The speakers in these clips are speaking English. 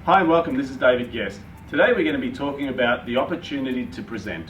Hi and welcome, this is David Guest. Today we're going to be talking about the opportunity to present.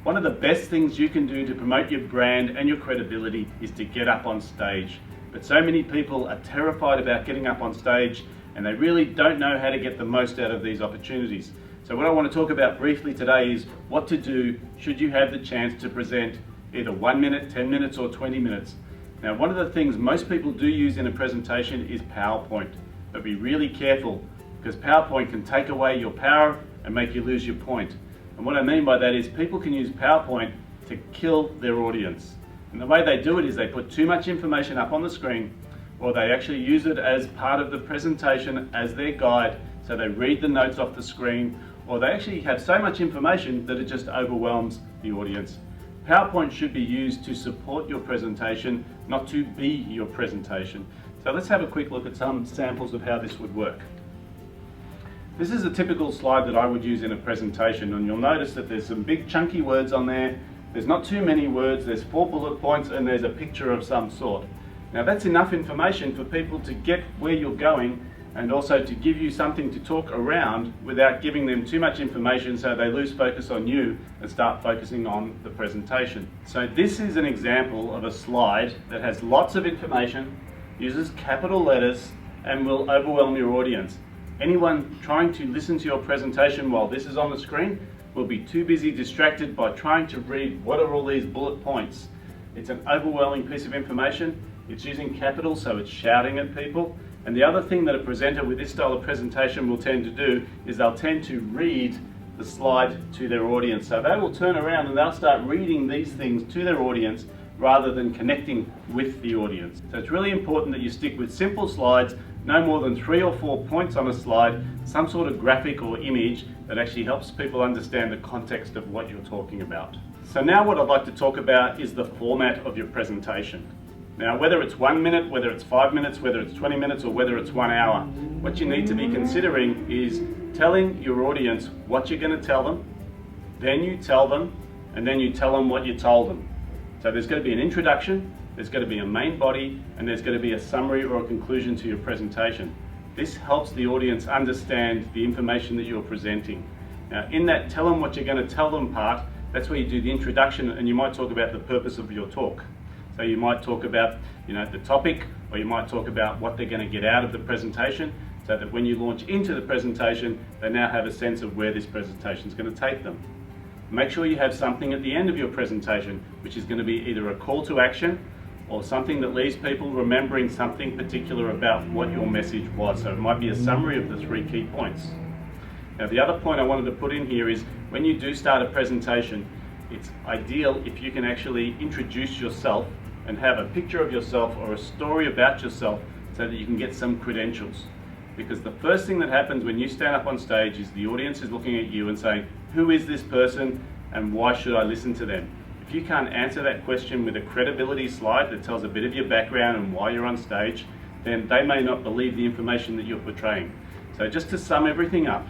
One of the best things you can do to promote your brand and your credibility is to get up on stage. But so many people are terrified about getting up on stage and they really don't know how to get the most out of these opportunities. So what I want to talk about briefly today is what to do should you have the chance to present either 1 minute, 10 minutes or 20 minutes. Now one of the things most people do use in a presentation is PowerPoint, but be really careful because PowerPoint can take away your power and make you lose your point. And what I mean by that is people can use PowerPoint to kill their audience. And the way they do it is they put too much information up on the screen, or they actually use it as part of the presentation as their guide, so they read the notes off the screen, or they actually have so much information that it just overwhelms the audience. PowerPoint should be used to support your presentation, not to be your presentation. So let's have a quick look at some samples of how this would work. This is a typical slide that I would use in a presentation, and you'll notice that there's some big chunky words on there. There's not too many words, there's 4 bullet points and there's a picture of some sort. Now that's enough information for people to get where you're going and also to give you something to talk around without giving them too much information so they lose focus on you and start focusing on the presentation. So this is an example of a slide that has lots of information, uses capital letters and will overwhelm your audience. Anyone trying to listen to your presentation while this is on the screen will be too busy distracted by trying to read what are all these bullet points. It's an overwhelming piece of information. It's using capitals, so it's shouting at people. And the other thing that a presenter with this style of presentation will tend to do is they'll tend to read the slide to their audience. So they will turn around and they'll start reading these things to their audience rather than connecting with the audience. So it's really important that you stick with simple slides, no more than 3 or 4 points on a slide, some sort of graphic or image that actually helps people understand the context of what you're talking about. So now what I'd like to talk about is the format of your presentation. Now whether it's 1 minute, whether it's 5 minutes, whether it's 20 minutes or whether it's 1 hour, what you need to be considering is telling your audience what you're going to tell them, then you tell them, and then you tell them what you told them. So there's going to be an introduction, there's going to be a main body, and there's going to be a summary or a conclusion to your presentation. This helps the audience understand the information that you're presenting. Now in that tell them what you're going to tell them part, that's where you do the introduction and you might talk about the purpose of your talk. So you might talk about the topic, or you might talk about what they're going to get out of the presentation, so that when you launch into the presentation, they now have a sense of where this presentation is going to take them. Make sure you have something at the end of your presentation, which is going to be either a call to action or something that leaves people remembering something particular about what your message was. So it might be a summary of the 3 key points. Now the other point I wanted to put in here is when you do start a presentation, it's ideal if you can actually introduce yourself and have a picture of yourself or a story about yourself so that you can get some credentials. Because the first thing that happens when you stand up on stage is the audience is looking at you and saying, who is this person and why should I listen to them? If you can't answer that question with a credibility slide that tells a bit of your background and why you're on stage, then they may not believe the information that you're portraying. So just to sum everything up,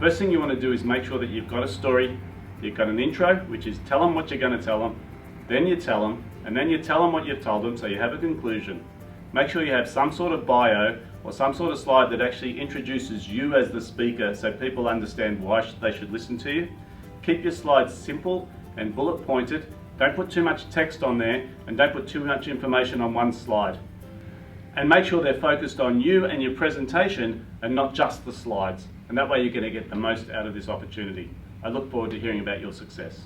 first thing you want to do is make sure that you've got a story, you've got an intro, which is tell them what you're going to tell them, then you tell them, and then you tell them what you've told them, so you have a conclusion. Make sure you have some sort of bio or some sort of slide that actually introduces you as the speaker so people understand why they should listen to you. Keep your slides simple and bullet pointed. Don't put too much text on there and don't put too much information on one slide. And make sure they're focused on you and your presentation and not just the slides. And that way you're going to get the most out of this opportunity. I look forward to hearing about your success.